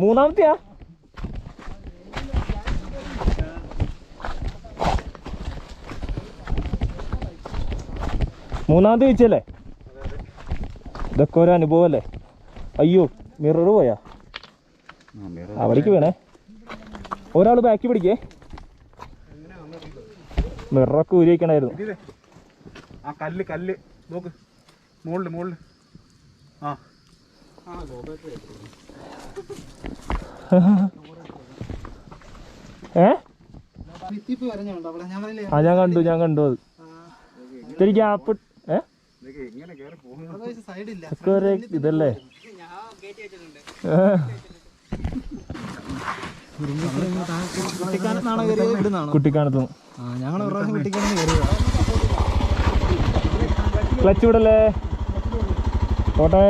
മൂന്നാമത്തെയാ? മൂന്നാമത്തെ വീഴ്ചയല്ലേ? ഇതൊക്കെ ഒരു അനുഭവം അല്ലേ? അയ്യോ മിറർ പോയാ? അവിടേക്ക് വേണേ. ഒരാൾ ബാക്കി പിടിക്കേ. മിററൊക്കെ ഊരി വയ്ക്കണായിരുന്നു. ആ കല്ല് കല്ല് നോക്ക്, മുകളില് മുകളില്. ആ ഞാൻ കണ്ടു അത്. ഇത്തിരി ഗ്യാപ്പ്. ഇതല്ലേ കുട്ടിക്കാനത്ത് ക്ലച്ച് വിടല്ലേ പോട്ടെ.